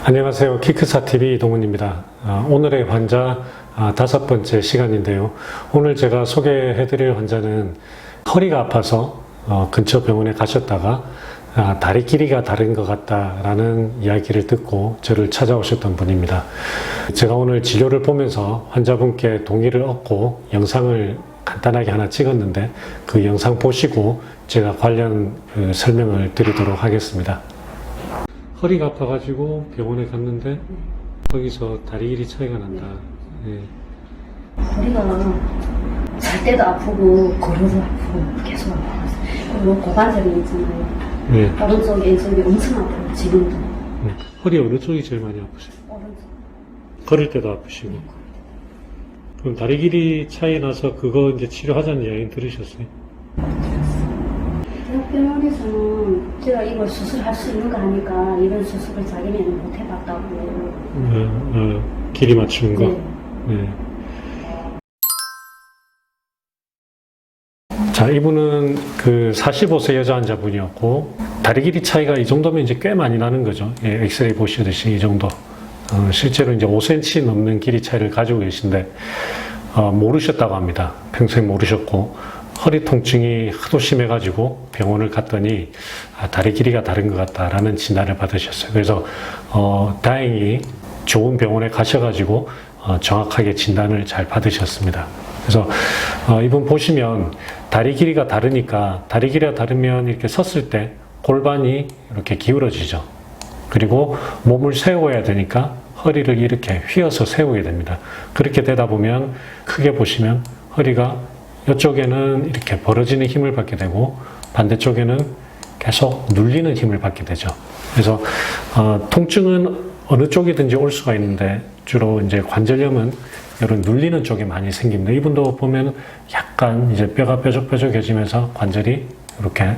안녕하세요. 키크사TV 이동훈입니다. 오늘의 환자 5번째 시간인데요. 오늘 제가 소개해드릴 환자는 허리가 아파서 근처 병원에 가셨다가 다리 길이가 다른 것 같다라는 이야기를 듣고 저를 찾아오셨던 분입니다. 제가 오늘 진료를 보면서 환자분께 동의를 얻고 영상을 간단하게 하나 찍었는데 그 영상 보시고 제가 관련 설명을 드리도록 하겠습니다. 허리가 아파가지고 병원에 갔는데 거기서 다리 길이 차이가 난다. 네. 허리가 잘 때도 아프고 걸어도 아프고 계속 아파서 그리고 고관절이 있잖아요. 네. 오른쪽에 왼쪽이 엄청 아파요 지금도. 네. 허리 어느 쪽이 제일 많이 아프세요? 오른쪽. 걸을 때도 아프시고. 그럼 다리 길이 차이 나서 그거 이제 치료하자는 이야기 들으셨어요? 대학병원에서는 제가 이걸 수술할 수 있는 거 아니까 이런 수술을 자기네는 못 해봤다고. 길이 맞추는 거? 네. 네. 자, 이분은 그 45세 여자 환자분이었고, 다리 길이 차이가 이 정도면 이제 꽤 많이 나는 거죠. 예, 엑스레이 보시듯이 이 정도. 실제로 이제 5cm 넘는 길이 차이를 가지고 계신데, 모르셨다고 합니다. 평소에 모르셨고, 허리 통증이 하도 심해가지고 병원을 갔더니 다리 길이가 다른 것 같다라는 진단을 받으셨어요. 그래서 다행히 좋은 병원에 가셔가지고 정확하게 진단을 잘 받으셨습니다. 그래서 이분 보시면 다리 길이가 다르니까 다리 길이가 다르면 이렇게 섰을 때 골반이 이렇게 기울어지죠. 그리고 몸을 세워야 되니까 허리를 이렇게 휘어서 세우게 됩니다. 그렇게 되다 보면 크게 보시면 허리가 이쪽에는 이렇게 벌어지는 힘을 받게 되고 반대쪽에는 계속 눌리는 힘을 받게 되죠. 그래서 통증은 어느 쪽이든지 올 수가 있는데 주로 이제 관절염은 이런 눌리는 쪽에 많이 생깁니다. 이분도 보면 약간 이제 뼈가 뾰족뾰족해지면서 관절이 이렇게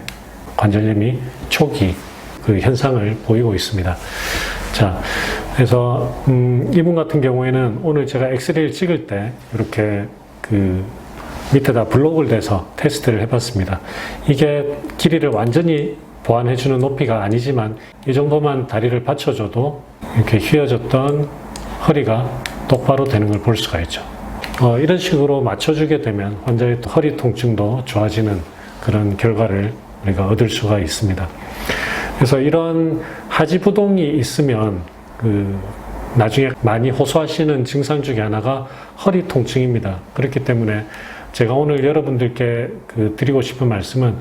관절염이 초기 그 현상을 보이고 있습니다. 자, 그래서 이분 같은 경우에는 오늘 제가 엑스레이를 찍을 때 이렇게 그 밑에다 블록을 대서 테스트를 해봤습니다. 이게 길이를 완전히 보완해주는 높이가 아니지만 이 정도만 다리를 받쳐줘도 이렇게 휘어졌던 허리가 똑바로 되는 걸 볼 수가 있죠. 이런 식으로 맞춰주게 되면 환자의 허리 통증도 좋아지는 그런 결과를 우리가 얻을 수가 있습니다. 그래서 이런 하지부동이 있으면 나중에 많이 호소하시는 증상 중에 하나가 허리 통증입니다. 그렇기 때문에 제가 오늘 여러분들께 드리고 싶은 말씀은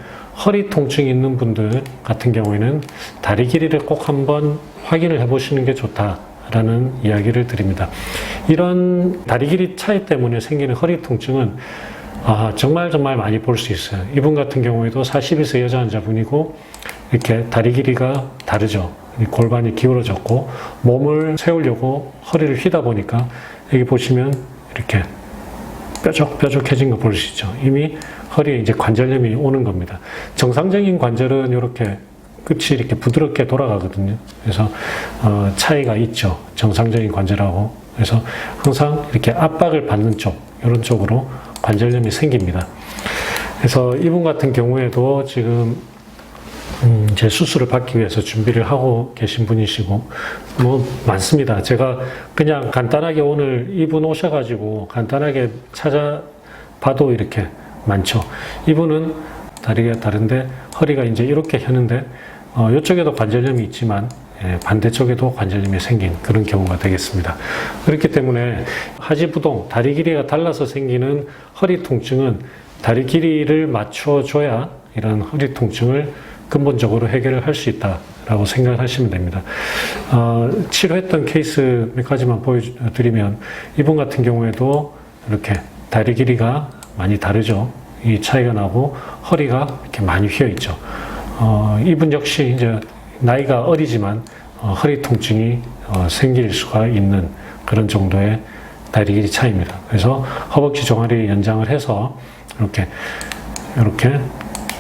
허리 통증이 있는 분들 같은 경우에는 다리 길이를 꼭 한번 확인을 해보시는 게 좋다라는 이야기를 드립니다. 이런 다리 길이 차이 때문에 생기는 허리 통증은 정말 많이 볼 수 있어요. 이분 같은 경우에도 42세 여자 환자분이고 이렇게 다리 길이가 다르죠. 골반이 기울어졌고 몸을 세우려고 허리를 휘다 보니까 여기 보시면 이렇게 뾰족해진 거 볼 수 있죠. 이미 허리에 이제 관절염이 오는 겁니다. 정상적인 관절은 이렇게 끝이 이렇게 부드럽게 돌아가거든요. 그래서 차이가 있죠. 정상적인 관절하고. 그래서 항상 이렇게 압박을 받는 쪽, 이런 쪽으로 관절염이 생깁니다. 그래서 이분 같은 경우에도 지금 제 수술을 받기 위해서 준비를 하고 계신 분이시고 많습니다. 제가 그냥 간단하게 오늘 이분 오셔가지고 간단하게 찾아봐도 이렇게 많죠. 이분은 다리가 다른데 허리가 이제 이렇게 혔는데 이쪽에도 관절염이 있지만 반대쪽에도 관절염이 생긴 그런 경우가 되겠습니다. 그렇기 때문에 하지부동 다리 길이가 달라서 생기는 허리 통증은 다리 길이를 맞춰줘야 이런 허리 통증을 근본적으로 해결을 할 수 있다라고 생각을 하시면 됩니다. 치료했던 케이스 몇 가지만 보여드리면 이분 같은 경우에도 이렇게 다리 길이가 많이 다르죠. 이 차이가 나고 허리가 이렇게 많이 휘어 있죠. 이분 역시 이제 나이가 어리지만 허리 통증이 생길 수가 있는 그런 정도의 다리 길이 차이입니다. 그래서 허벅지 종아리 연장을 해서 이렇게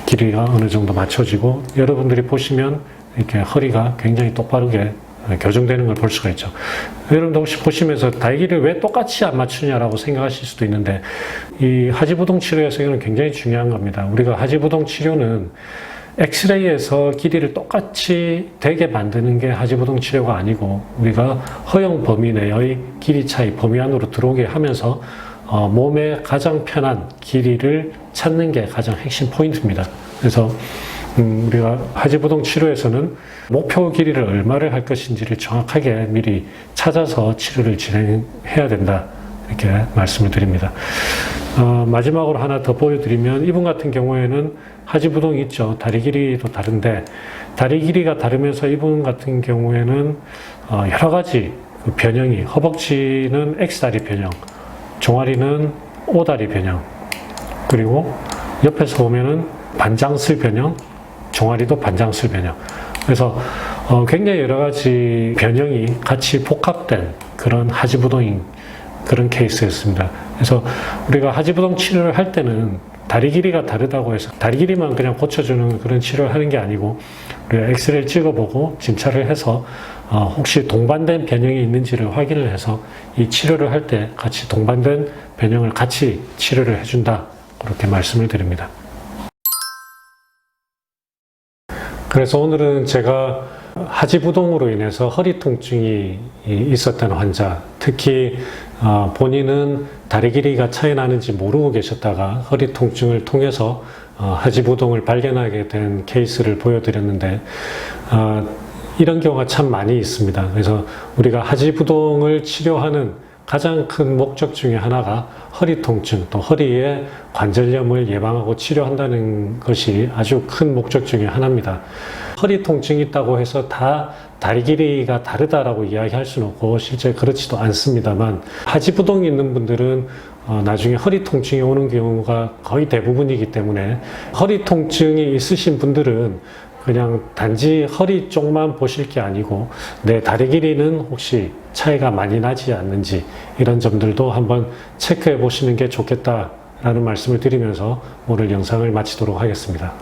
길이가 어느 정도 맞춰지고 여러분들이 보시면 이렇게 허리가 굉장히 똑바르게 교정되는 걸 볼 수가 있죠. 여러분도 혹시 보시면서 다리 길이를 왜 똑같이 안 맞추냐라고 생각하실 수도 있는데 이 하지부동 치료에서 이건 굉장히 중요한 겁니다. 우리가 하지부동 치료는 엑스레이에서 길이를 똑같이 되게 만드는 게 하지부동 치료가 아니고 우리가 허용 범위 내의 길이 차이 범위 안으로 들어오게 하면서 몸에 가장 편한 길이를 찾는 게 가장 핵심 포인트입니다. 그래서 우리가 하지부동 치료에서는 목표 길이를 얼마를 할 것인지를 정확하게 미리 찾아서 치료를 진행해야 된다. 이렇게 말씀을 드립니다. 마지막으로 하나 더 보여드리면 이분 같은 경우에는 하지부동이 있죠. 다리 길이도 다른데 다리 길이가 다르면서 이분 같은 경우에는 여러 가지 그 변형이 허벅지는 X다리 변형, 종아리는 O다리 변형, 그리고 옆에서 보면은 반장슬 변형, 종아리도 반장슬 변형. 그래서 굉장히 여러 가지 변형이 같이 복합된 그런 하지부동인 그런 케이스였습니다. 그래서 우리가 하지부동 치료를 할 때는 다리 길이가 다르다고 해서 다리 길이만 그냥 고쳐주는 그런 치료를 하는 게 아니고 우리가 엑스레이를 찍어보고 진찰을 해서 혹시 동반된 변형이 있는지를 확인을 해서 이 치료를 할 때 같이 동반된 변형을 같이 치료를 해준다. 그렇게 말씀을 드립니다. 그래서 오늘은 제가 하지부동으로 인해서 허리 통증이 있었던 환자, 특히 본인은 다리 길이가 차이 나는지 모르고 계셨다가 허리 통증을 통해서 하지부동을 발견하게 된 케이스를 보여드렸는데 이런 경우가 참 많이 있습니다. 그래서 우리가 하지부동을 치료하는 가장 큰 목적 중에 하나가 허리 통증, 또 허리의 관절염을 예방하고 치료한다는 것이 아주 큰 목적 중에 하나입니다. 허리 통증이 있다고 해서 다 다리 길이가 다르다라고 이야기할 수는 없고 실제 그렇지도 않습니다만 하지부동이 있는 분들은 나중에 허리 통증이 오는 경우가 거의 대부분이기 때문에 허리 통증이 있으신 분들은 그냥 단지 허리 쪽만 보실 게 아니고 내 다리 길이는 혹시 차이가 많이 나지 않는지 이런 점들도 한번 체크해 보시는 게 좋겠다라는 말씀을 드리면서 오늘 영상을 마치도록 하겠습니다.